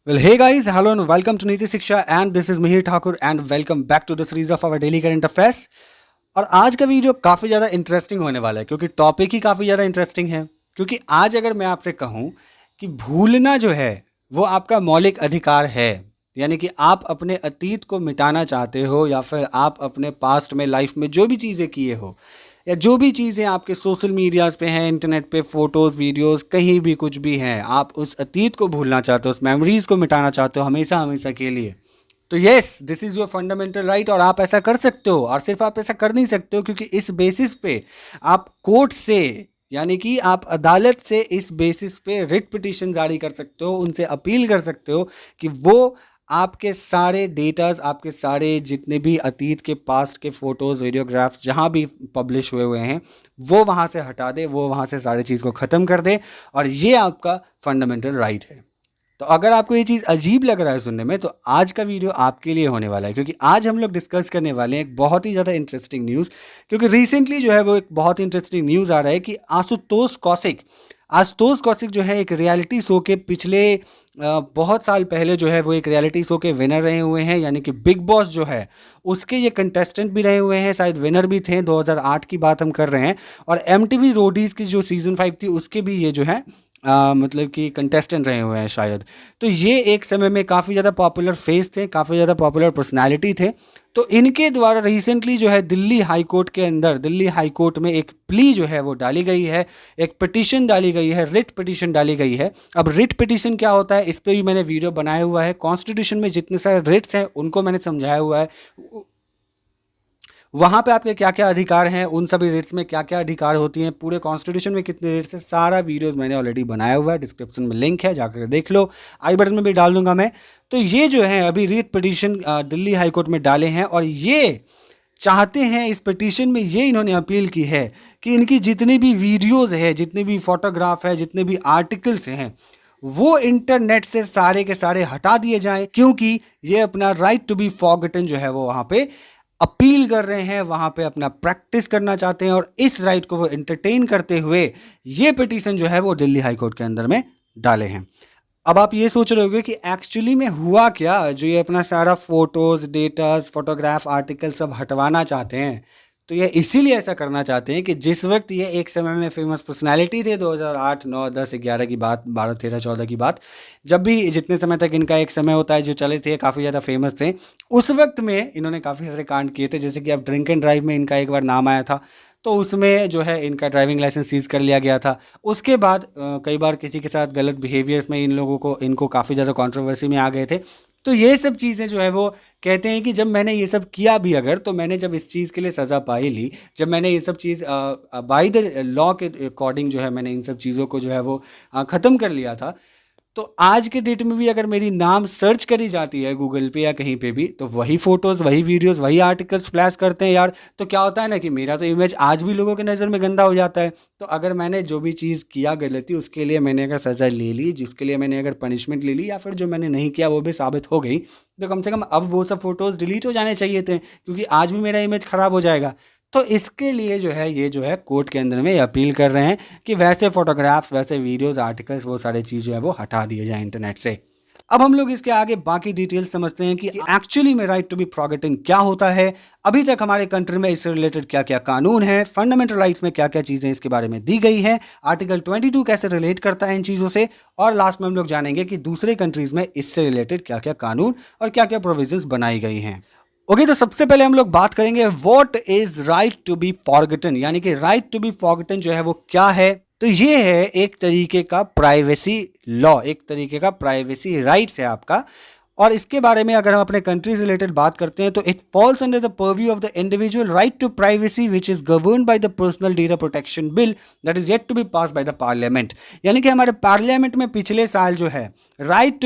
Well, hey guys, hello and welcome to Niti Shiksha and this is Mihir Thakur and welcome back to the series of our daily current affairs। और आज का video काफ़ी ज़्यादा interesting होने वाला है क्योंकि टॉपिक ही काफ़ी ज़्यादा इंटरेस्टिंग है। क्योंकि आज अगर मैं आपसे कहूँ कि भूलना जो है वो आपका मौलिक अधिकार है, यानी कि आप अपने अतीत को मिटाना चाहते हो या फिर आप अपने पास्ट में लाइफ में जो भी चीज़ें किए हो या जो भी चीज़ें आपके सोशल मीडियाज़ पे हैं, इंटरनेट पे फ़ोटोज़ वीडियोज़ कहीं भी कुछ भी हैं, आप उस अतीत को भूलना चाहते हो, उस मेमोरीज़ को मिटाना चाहते हो हमेशा हमेशा के लिए। तो yes, this is your fundamental right और आप ऐसा कर सकते हो। और सिर्फ आप ऐसा कर नहीं सकते हो क्योंकि इस बेसिस पे आप कोर्ट से, यानी कि आप अदालत से इस बेसिस पे रिट पिटीशन जारी कर सकते हो, उनसे अपील कर सकते हो कि वो आपके सारे डेटाज, आपके सारे जितने भी अतीत के पास्ट के फ़ोटोज़ वीडियोग्राफ्स जहाँ भी पब्लिश हुए हुए हैं वो वहाँ से हटा दे, वो वहाँ से सारी चीज़ को ख़त्म कर दे। और ये आपका फंडामेंटल राइट है। तो अगर आपको ये चीज़ अजीब लग रहा है सुनने में, तो आज का वीडियो आपके लिए होने वाला है क्योंकि आज हम लोग डिस्कस करने वाले हैं एक बहुत ही ज़्यादा इंटरेस्टिंग न्यूज़। क्योंकि रिसेंटली जो है वो एक बहुत ही इंटरेस्टिंग न्यूज़ आ रहा है कि आशुतोष कौशिक जो है एक रियलिटी शो के पिछले बहुत साल पहले जो है वो एक रियलिटी शो के विनर रहे हुए हैं, यानी कि बिग बॉस जो है उसके ये कंटेस्टेंट भी रहे हुए हैं, शायद विनर भी थे। 2008 की बात हम कर रहे हैं। और MTV रोडीज़ की जो सीज़न 5 थी उसके भी ये जो है मतलब कि कंटेस्टेंट रहे हुए हैं शायद। तो ये एक समय में काफ़ी ज़्यादा पॉपुलर फेस थे, काफ़ी ज़्यादा पॉपुलर पर्सनालिटी थे। तो इनके द्वारा रिसेंटली जो है दिल्ली हाई कोर्ट के अंदर, दिल्ली हाई कोर्ट में एक प्ली जो है वो डाली गई है, एक पिटीशन डाली गई है, रिट पिटीशन डाली गई है। अब रिट पिटीशन क्या होता है इस पर भी मैंने वीडियो बनाया हुआ है। कॉन्स्टिट्यूशन में जितने सारे रिट्स हैं उनको मैंने समझाया हुआ है। वहाँ पे आपके क्या क्या अधिकार हैं, उन सभी रेट्स में क्या क्या अधिकार होती हैं, पूरे कॉन्स्टिट्यूशन में कितने रेट्स हैं, सारा वीडियोस मैंने ऑलरेडी बनाया हुआ है। डिस्क्रिप्शन में लिंक है, जाकर देख लो। आई बटन में भी डाल दूंगा मैं। तो ये जो है अभी writ petition Delhi high court में डाले हैं और ये चाहते हैं, इस पिटीशन में ये इन्होंने अपील की है कि इनकी जितनी भी वीडियोज़ है, जितने भी फोटोग्राफ है, जितने भी आर्टिकल्स हैं वो इंटरनेट से सारे के सारे हटा दिए जाएं, क्योंकि ये अपना राइट टू बी फॉरगॉटन जो है वो वहाँ पे अपील कर रहे हैं, वहाँ पे अपना प्रैक्टिस करना चाहते हैं। और इस राइट को वो एंटरटेन करते हुए ये पिटीशन जो है वो दिल्ली हाई कोर्ट के अंदर में डाले हैं। अब आप ये सोच रहे होंगे कि एक्चुअली में हुआ क्या जो ये अपना सारा फोटोज़, डेटाज, फोटोग्राफ, आर्टिकल सब हटवाना चाहते हैं। तो ये इसीलिए ऐसा करना चाहते हैं कि जिस वक्त ये एक समय में फेमस पर्सनालिटी थे, 2008, 9, 10, 11 की बात, 12, 13, 14 की बात, जब भी जितने समय तक इनका एक समय होता है जो चले थे, काफ़ी ज़्यादा फेमस थे, उस वक्त में इन्होंने काफ़ी सारे कांड किए थे। जैसे कि अब ड्रिंक एंड ड्राइव में इनका एक बार नाम आया था, तो उसमें जो है इनका ड्राइविंग लाइसेंस सीज़ कर लिया गया था। उसके बाद कई बार किसी के साथ गलत बिहेवियर्स में इनको काफ़ी ज़्यादा कंट्रोवर्सी में आ गए थे। तो ये सब चीज़ें जो है वो कहते हैं कि जब मैंने ये सब किया भी अगर, तो मैंने जब इस चीज़ के लिए सज़ा पाई ली, जब मैंने ये सब चीज़ बाय द लॉ के अकॉर्डिंग जो है मैंने इन सब चीज़ों को जो है वो ख़त्म कर लिया था, तो आज के डेट में भी अगर मेरी नाम सर्च करी जाती है गूगल पे या कहीं पे भी, तो वही फ़ोटोज़, वही वीडियोज़, वही आर्टिकल्स फ्लैश करते हैं यार। तो क्या होता है ना कि मेरा तो इमेज आज भी लोगों की नज़र में गंदा हो जाता है। तो अगर मैंने जो भी चीज़ किया गलती, उसके लिए मैंने अगर सज़ा ले ली, जिसके लिए मैंने अगर पनिशमेंट ले ली, या फिर जो मैंने नहीं किया वो भी साबित हो गई, तो कम से कम अब वो सब फ़ोटोज़ डिलीट हो जाने चाहिए थे, क्योंकि आज भी मेरा इमेज ख़राब हो जाएगा। तो इसके लिए जो है ये जो है कोर्ट के अंदर में ये अपील कर रहे हैं कि वैसे फोटोग्राफ्स, वैसे वीडियोस, आर्टिकल्स, वो सारी चीज़ जो है वो हटा दिए जाए इंटरनेट से। अब हम लोग इसके आगे बाकी डिटेल्स समझते हैं कि एक्चुअली में राइट टू बी फॉरगॉटन क्या होता है, अभी तक हमारे कंट्री में इससे रिलेटेड क्या क्या कानून है, फंडामेंटल राइट्स में क्या क्या चीज़ें इसके बारे में दी गई है, आर्टिकल 22 कैसे रिलेट करता है इन चीज़ों से, और लास्ट में हम लोग जानेंगे कि दूसरे कंट्रीज़ में इससे रिलेटेड क्या क्या कानून और क्या क्या प्रोविजंस बनाई गई हैं। ओके, तो सबसे पहले हम लोग बात करेंगे what is right to be forgotten, यानी कि राइट टू बी फॉरगॉटन जो है वो क्या है। तो ये है एक तरीके का प्राइवेसी लॉ, एक तरीके का प्राइवेसी राइट्स है आपका। और इसके बारे में अगर हम अपने कंट्री से रिलेटेड बात करते हैं तो it falls under the purview of the individual right to privacy which is govern by the personal data protection bill that is yet to be pass by the parliament. यानी कि हमारे parliament में पिछले साल जो है राइट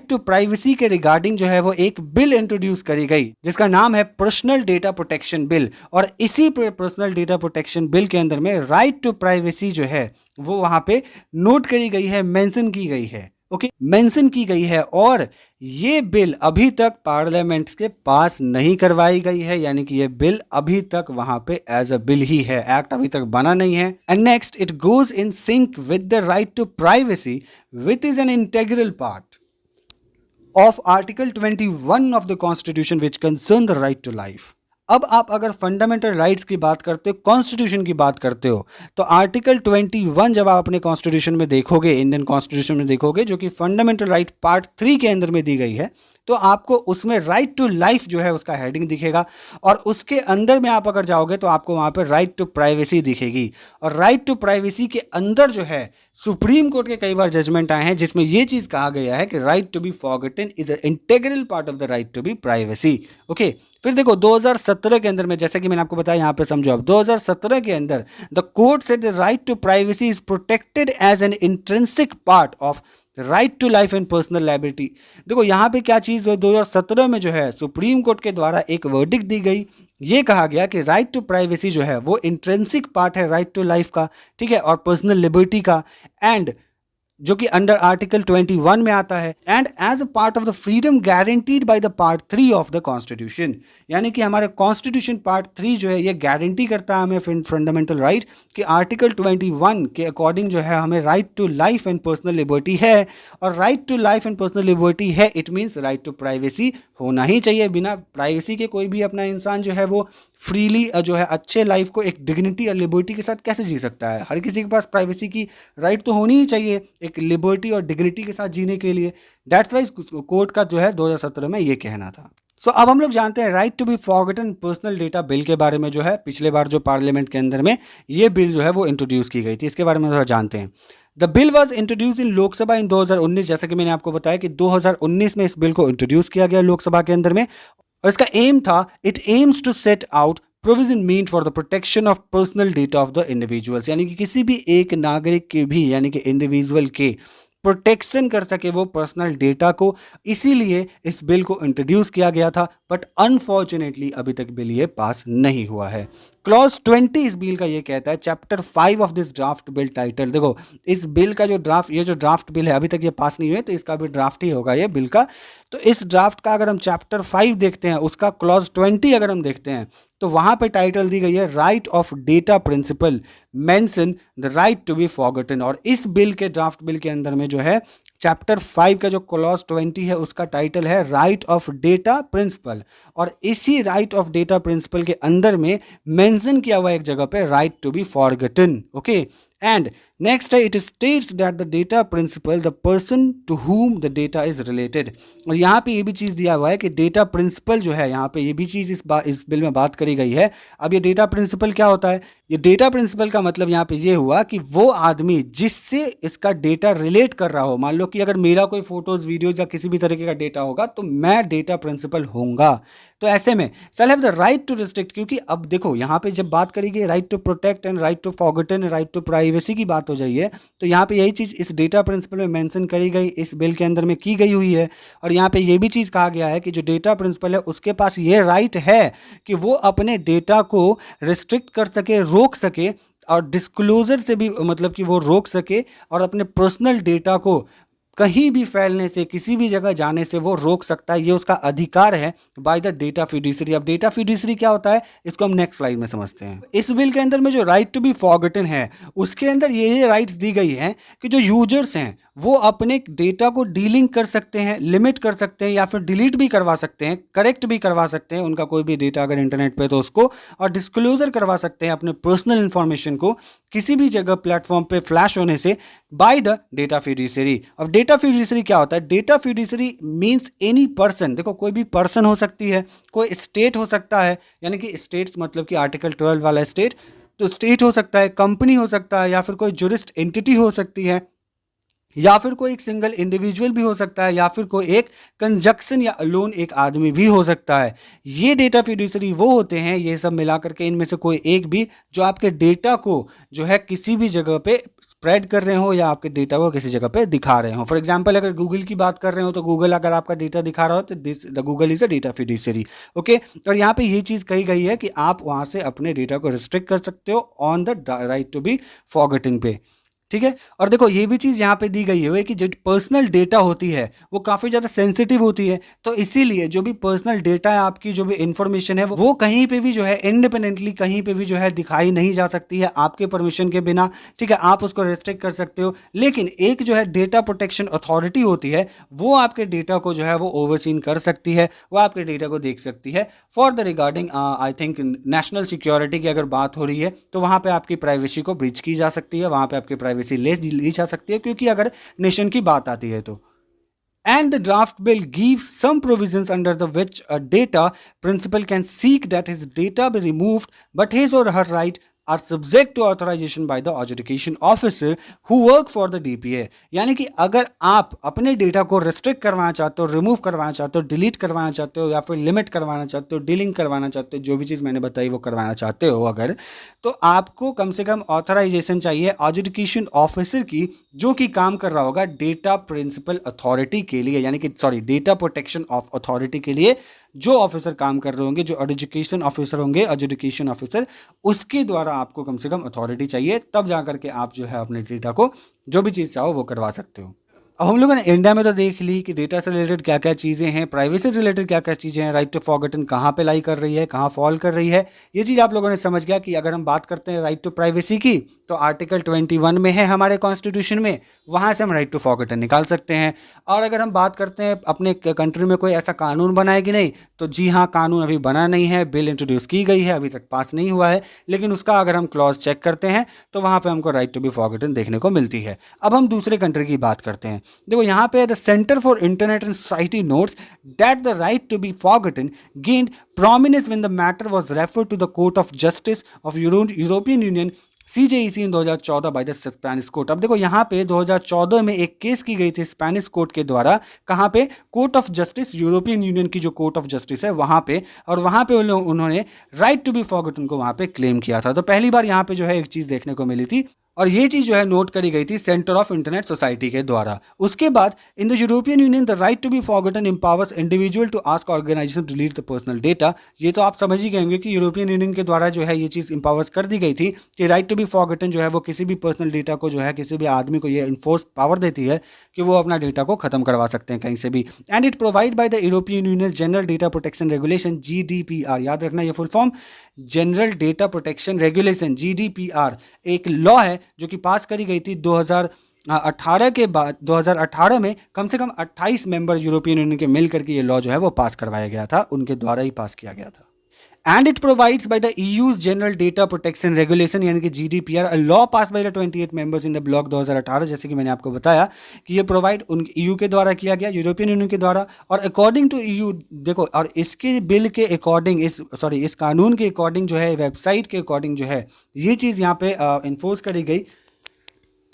टू प्राइवेसी के regarding जो है वो एक बिल इंट्रोड्यूस करी गई जिसका नाम है पर्सनल डेटा प्रोटेक्शन बिल। और इसी पर्सनल डेटा प्रोटेक्शन बिल के अंदर में राइट टू प्राइवेसी जो है वो वहां पे नोट करी गई है, मेंशन की गई है। ओके, मेंशन की गई है। और ये बिल अभी तक पार्लियामेंट के पास नहीं करवाई गई है, यानी कि ये बिल अभी तक वहां पे एज अ बिल ही है, एक्ट अभी तक बना नहीं है। And next, it goes in sync with the right to privacy which is an integral part. Of article 21 of the constitution which concern the right to life. अब आप अगर fundamental rights की बात करते हो, कॉन्स्टिट्यूशन की बात करते हो, तो आर्टिकल 21 जब आप अपने कॉन्स्टिट्यूशन में देखोगे, इंडियन कॉन्स्टिट्यूशन में देखोगे, जो कि फंडामेंटल राइट पार्ट 3 के अंदर में दी गई है, तो आपको उसमें राइट टू लाइफ जो है उसका हेडिंग दिखेगा, और उसके अंदर में आप अगर जाओगे तो आपको वहां पर राइट टू प्राइवेसी दिखेगी। और राइट टू प्राइवेसी के अंदर जो है सुप्रीम कोर्ट के कई बार जजमेंट आए हैं जिसमें यह चीज कहा गया है कि right to be forgotten is a integral part of the right to be privacy. Okay, फिर देखो 2017 के अंदर में, जैसे कि मैंने आपको बताया, यहां पे समझो आप, 2017 के अंदर the court said the right to privacy is protected as an intrinsic part of right to life and personal liability. देखो यहाँ पे क्या चीज़ 2017 में जो है सुप्रीम कोर्ट के द्वारा एक वर्डिक्ट दी गई, ये कहा गया कि राइट टू प्राइवेसी जो है वो इंट्रिंसिक पार्ट है राइट टू लाइफ का, ठीक है, और पर्सनल लिबर्टी का, एंड जो कि अंडर आर्टिकल 21 में आता है, and as a part of the freedom guaranteed by the part 3 of the constitution. यानी कि हमारे कॉन्स्टिट्यूशन पार्ट 3 जो है ये गारंटी करता है हमें फंडामेंटल राइट कि आर्टिकल 21 के अकॉर्डिंग जो है हमें right to life and personal liberty है, और right to life and personal liberty है, it means right to privacy होना ही चाहिए। बिना प्राइवेसी के कोई भी अपना इंसान जो है वो फ्रीली जो है अच्छे लाइफ को एक डिग्निटी और लिबर्टी के साथ कैसे जी सकता है। हर किसी के पास प्राइवेसी की राइट तो होनी ही चाहिए एक लिबर्टी और डिग्निटी के साथ जीने के लिए। दैट्स वाइज कोर्ट का जो है 2017 में ये कहना था। सो अब हम लोग जानते हैं right to be forgotten personal data bill के बारे में, जो है पिछले बार जो पार्लियामेंट के अंदर में ये बिल जो है वो इंट्रोड्यूस की गई थी, इसके बारे में थोड़ा जानते हैं। The bill was introduce in Lok Sabha in 2019, जैसे कि मैंने आपको बताया कि 2019 में इस बिल को इंट्रोड्यूस किया गया लोकसभा के अंदर में, और इसका एम था, it aims to set out provision mean for the protection of personal data of the individuals, यानी कि किसी भी एक नागरिक के भी, यानी कि इंडिविजुअल के प्रोटेक्शन कर सके वो पर्सनल डेटा को, इसीलिए इस बिल को इंट्रोड्यूस किया गया था। बट अनफॉर्चुनेटली अभी तक बिल ये पास नहीं हुआ है। क्लॉज 20 इस बिल का ये कहता है, chapter 5 of this draft bill title, देखो इस बिल का जो ड्राफ्ट, ये जो ड्राफ्ट बिल है अभी तक ये पास नहीं हुए, तो इसका भी ड्राफ्ट ही होगा ये बिल का। तो इस ड्राफ्ट का अगर हम चैप्टर 5 देखते हैं, उसका क्लॉज 20 अगर हम देखते हैं, तो वहां पे टाइटल दी गई है right of data principal mention the right to be forgotten. और इस बिल के ड्राफ्ट बिल के अंदर में जो है चैप्टर 5 का जो क्लॉज 20 है उसका टाइटल है राइट ऑफ डेटा प्रिंसिपल, और इसी राइट ऑफ डेटा प्रिंसिपल के अंदर में मेंशन किया हुआ एक जगह पे right to be forgotten. Okay, and next है, it states that the data principal the person to whom the data is related. और यहाँ पे ये भी चीज़ दिया हुआ है कि डेटा प्रिंसिपल जो है, यहाँ पे ये भी चीज़ इस बिल में बात करी गई है। अब ये डेटा प्रिंसिपल क्या होता है, ये डेटा प्रिंसिपल का मतलब यहाँ पे ये हुआ कि वो आदमी जिससे इसका डेटा रिलेट कर रहा हो, मान लो कि अगर मेरा कोई फोटोज वीडियोज या किसी भी तरीके का डेटा होगा तो मैं डेटा प्रिंसिपल होऊंगा। तो ऐसे में shall have the right to restrict, क्योंकि अब देखो यहाँ पे जब बात करी गई right to protect and right to forgotten and right to privacy की बात हो जाइए, तो यहाँ पे यही चीज़ इस डेटा प्रिंसिपल में मेंशन करी गई, इस बिल के अंदर में की गई हुई है। और यहाँ पे ये भी चीज़ कहा गया है कि जो डेटा प्रिंसिपल है उसके पास ये राइट है कि वो अपने डेटा को रिस्ट्रिक्ट कर सके, रोक सके, और डिस्क्लोजर से भी मतलब कि वो रोक सके, और अपने पर्सनल डेटा को कहीं भी फैलने से, किसी भी जगह जाने से वो रोक सकता है। ये उसका अधिकार है बाय द डेटा फिड्यूसरी। अब डेटा फिड्यूसरी क्या होता है, इसको हम नेक्स्ट स्लाइड में समझते हैं। इस बिल के अंदर में जो राइट टू बी फॉरगॉटन है उसके अंदर ये राइट्स दी गई हैं कि जो यूजर्स हैं वो अपने डेटा को डीलिंग कर सकते हैं, लिमिट कर सकते हैं, या फिर डिलीट भी करवा सकते हैं, करेक्ट भी करवा सकते हैं उनका कोई भी डेटा अगर इंटरनेट पे तो उसको, और डिस्क्लोजर करवा सकते हैं अपने पर्सनल इंफॉर्मेशन को किसी भी जगह प्लेटफॉर्म पे फ्लैश होने से बाय द डेटा फिड्यूसरी। अब डेटा फिड्यूसरी क्या होता है, data fiduciary means any person, देखो कोई भी पर्सन हो सकती है, कोई स्टेट हो सकता है, यानी कि स्टेट्स मतलब कि आर्टिकल 12 वाला स्टेट, तो स्टेट हो सकता है, कंपनी हो सकता है, या फिर कोई जुरिस्ट एंटिटी हो सकती है, या फिर कोई एक सिंगल इंडिविजुअल भी हो सकता है, या फिर कोई एक कंजक्शन या अलोन एक आदमी भी हो सकता है। ये डेटा फिड्यूसरी वो होते हैं, ये सब मिला करके इनमें से कोई एक भी, जो आपके डेटा को जो है किसी भी जगह पे स्प्रेड कर रहे हो या आपके डेटा को किसी जगह पे दिखा रहे हो। फॉर एग्जांपल अगर गूगल की बात कर रहे हो तो गूगल अगर आपका डेटा दिखा रहा हो तो this the Google is a data fiduciary. Okay, और यहाँ पे ये चीज़ कही गई है कि आप वहाँ से अपने डेटा को रिस्ट्रिक्ट कर सकते हो on the right to be forgotten पे। ठीक है। और देखो ये भी चीज़ यहाँ पे दी गई है कि जो पर्सनल डेटा होती है वो काफ़ी ज़्यादा सेंसिटिव होती है, तो इसीलिए जो भी पर्सनल डेटा है, आपकी जो भी इंफॉर्मेशन है, वो कहीं पे भी जो है इंडिपेंडेंटली कहीं पे भी जो है दिखाई नहीं जा सकती है आपके परमिशन के बिना। ठीक है, आप उसको रेस्ट्रिक्ट कर सकते हो, लेकिन एक जो है डेटा प्रोटेक्शन अथॉरिटी होती है वो आपके डेटा को जो है वो ओवरसीन कर सकती है, वो आपके डेटा को देख सकती है for the regarding I think national security की अगर बात हो रही है तो वहाँ पे आपकी प्राइवेसी को ब्रीच की जा सकती है, वहाँ पे आपकी प्राइवेसी लेस ली जा सकती है, क्योंकि अगर नेशन की बात आती है तो। And the draft bill gives some provisions under the which a data principal can seek that his data be removed, but his or her right are subject to authorization by the adjudication officer who work for the DPA। यानी कि अगर आप अपने data को restrict करवाना चाहते हो, remove करवाना चाहते हो, डिलीट करवाना चाहते हो, या फिर लिमिट करवाना चाहते हो, डीलिंग करवाना चाहते हो, जो भी चीज़ मैंने बताई वो करवाना चाहते हो अगर, तो आपको कम से कम ऑथराइजेशन चाहिए एडजुडिकेशन ऑफिसर की, जो कि काम कर रहा होगा डेटा प्रिंसिपल अथॉरिटी के लिए, यानी कि sorry data protection of authority के लिए जो ऑफिसर काम कर रहे होंगे, जो एडजुकेशन ऑफिसर होंगे, एजुकेशन ऑफिसर, उसके द्वारा आपको कम से कम अथॉरिटी चाहिए, तब जा करके आप जो है अपने डेटा को जो भी चीज़ चाहो वो करवा सकते हो। अब हम लोगों ने इंडिया में तो देख ली कि डेटा से रिलेटेड क्या क्या चीज़ें हैं, प्राइवेसी से रिलेटेड क्या क्या चीज़ें हैं, राइट टू फॉरगॉटन कहाँ पे लाई कर रही है, कहाँ फॉल कर रही है, ये चीज़ आप लोगों ने समझ गया कि अगर हम बात करते हैं राइट टू प्राइवेसी की तो आर्टिकल 21 में है हमारे कॉन्स्टिट्यूशन में, वहाँ से हम राइट टू फॉरगॉटन निकाल सकते हैं। और अगर हम बात करते हैं अपने कंट्री में कोई ऐसा कानून बना है कि नहीं, तो जी हाँ, कानून अभी बना नहीं है, बिल इंट्रोड्यूस की गई है, अभी तक पास नहीं हुआ है, लेकिन उसका अगर हम क्लॉज चेक करते हैं तो वहाँ पर हमको राइट टू बी फॉरगॉटन देखने को मिलती है। अब हम दूसरे कंट्री की बात करते हैं। देखो यहाँ पे the centre for internet and society notes that the right to be forgotten gained prominence when the matter was referred to the Court of Justice of European Union CJEC in 2014 by the Spanish court. अब देखो यहाँ पे 2014 में एक case की गई थी Spanish court के द्वारा, कहाँ पे, court of justice, European union की जो कोर्ट ऑफ जस्टिस है वहाँ पे, और वहाँ पे उन्होंने राइट टू बी फॉरगॉटन को वहाँ पे क्लेम किया था। तो पहली बार यहाँ पे जो है एक चीज़ देखने को मिली थी, और ये चीज़ जो है नोट करी गई थी सेंटर ऑफ इंटरनेट सोसाइटी के द्वारा। उसके बाद in the European Union the right to be forgotten empowers individual to ask organisation to delete the personal data. ये तो आप समझ ही गए होंगे कि यूरोपियन यूनियन के द्वारा जो है ये चीज़ एम्पावर्स कर दी गई थी कि राइट टू बी फॉरगॉटन जो है वो किसी भी पर्सनल डेटा को जो है किसी भी आदमी को ये इन्फोर्स पावर देती है कि वो अपना डेटा को खत्म करवा सकते हैं कहीं से भी। And it provide by the European union general data protection regulation GDPR, याद रखना ये full form, general data protection regulation GDPR, एक लॉ है जो कि पास करी गई थी 2018 के बाद। 2018 में कम से कम 28 मेंबर यूरोपियन यूनियन के मिल करके ये लॉ जो है वो पास करवाया गया था, उनके द्वारा ही पास किया गया था। And it provides by the EU's general data protection regulation यानी कि GDPR, a law pass by the 28 members in the bloc 2018, जैसे कि मैंने आपको बताया कि ये प्रोवाइड उन EU के द्वारा किया गया, यूरोपियन यूनियन के द्वारा। और अकॉर्डिंग टू EU, देखो, और इसके बिल के अकॉर्डिंग, इस कानून के अकॉर्डिंग जो है, वेबसाइट के अकॉर्डिंग जो है, ये चीज़ यहाँ पे इन्फोर्स करी गई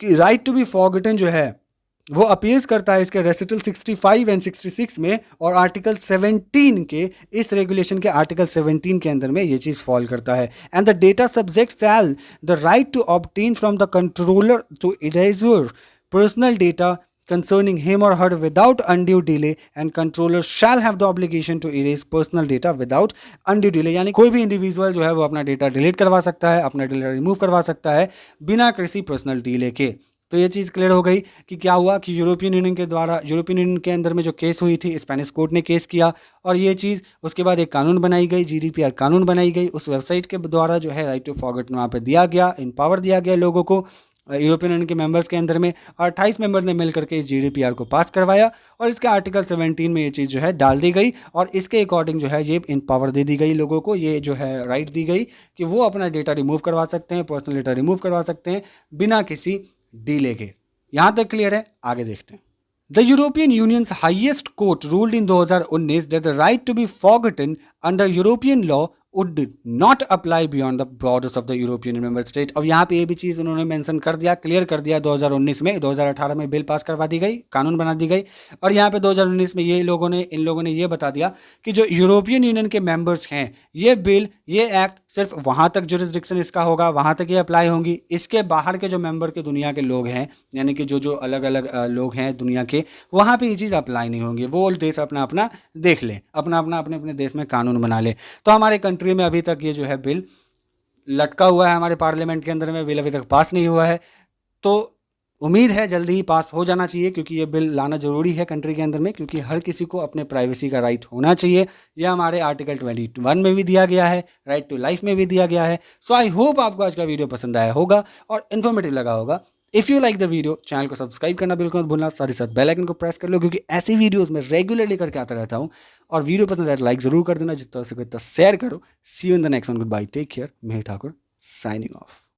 कि राइट टू बी फॉरगॉटन जो है वो अपीयर्स करता है इसके रेसिटल 65 एंड 66 में, और आर्टिकल 17 के, इस रेगुलेशन के आर्टिकल 17 के अंदर में ये चीज़ फॉल करता है। And the data subject shall the right to obtain from the controller to erasure personal data concerning him or her without undue delay, and controller shall have the obligation to erase personal data without undue delay। यानी कोई भी individual जो है वो अपना data delete करवा सकता है, अपना डेटा रिमूव करवा सकता है बिना किसी पर्सनल डिले के। तो ये चीज़ क्लियर हो गई कि क्या हुआ कि यूरोपियन यूनियन के द्वारा, यूरोपियन यूनियन के अंदर में जो केस हुई थी, स्पेनिश कोर्ट ने केस किया, और ये चीज़ उसके बाद एक कानून बनाई गई, GDPR कानून बनाई गई, उस वेबसाइट के द्वारा जो है राइट टू फॉरगॉटन वहाँ पर दिया गया, एम्पावर दिया गया लोगों को, यूरोपियन यूनियन के मेंबर्स के अंदर में, और 28 मेंबर ने मिल करके इस GDPR को पास करवाया, और इसके आर्टिकल 17 में ये चीज़ जो है डाल दी गई, और इसके अकॉर्डिंग जो है ये इन पावर दे दी गई लोगों को, ये जो है राइट दी गई कि वो अपना डेटा रिमूव करवा सकते हैं, पर्सनल डेटा रिमूव करवा सकते हैं बिना किसी डीले के। यहाँ तक क्लियर है? आगे देखते हैं। The European Union's highest court ruled in 2019 that the right to be forgotten under European law would not apply beyond the borders of the European member state। अब यहाँ पे ये भी चीज़ उन्होंने मेंशन कर दिया, क्लियर कर दिया 2019 में। 2018 में बिल पास करवा दी गई, कानून बना दी गई, और यहाँ पे 2019 में इन लोगों ने ये बता दिया कि जो यूरोपियन यूनियन के मेंबर्स हैं, ये बिल, ये एक्ट सिर्फ वहाँ तक जुरिस्डिक्शन इसका होगा, वहाँ तक ये अप्लाई होंगी। इसके बाहर के जो मेंबर के दुनिया के लोग हैं, यानी कि जो अलग अलग लोग हैं दुनिया के, वहाँ पे ये चीज़ अप्लाई नहीं होंगी। वो देश अपना अपना देख ले, अपना अपने अपने देश में कानून बना ले। तो हमारे कंट्री में अभी तक ये जो है बिल लटका हुआ है, हमारे पार्लियामेंट के अंदर में बिल अभी तक पास नहीं हुआ है। तो उम्मीद है जल्दी ही पास हो जाना चाहिए, क्योंकि ये बिल लाना ज़रूरी है कंट्री के अंदर में, क्योंकि हर किसी को अपने प्राइवेसी का राइट होना चाहिए। यह हमारे आर्टिकल 21 में भी दिया गया है, राइट टू लाइफ में भी दिया गया है। सो आई होप आपको आज का वीडियो पसंद आया होगा और इन्फॉर्मेटिव लगा होगा। If you like the video, channel को सब्सक्राइब करना बिल्कुल मत भूलना, साथ ही साथ बेल आइकन को प्रेस कर लो, क्योंकि ऐसी वीडियोस मैं रेगुलरली करके आता रहता हूँ। और वीडियो पसंद आए तो लाइक ज़रूर कर देना, जितना हो सके उतना शेयर करो। See you in the next one, good bye, take care. Mehar Thakur signing of.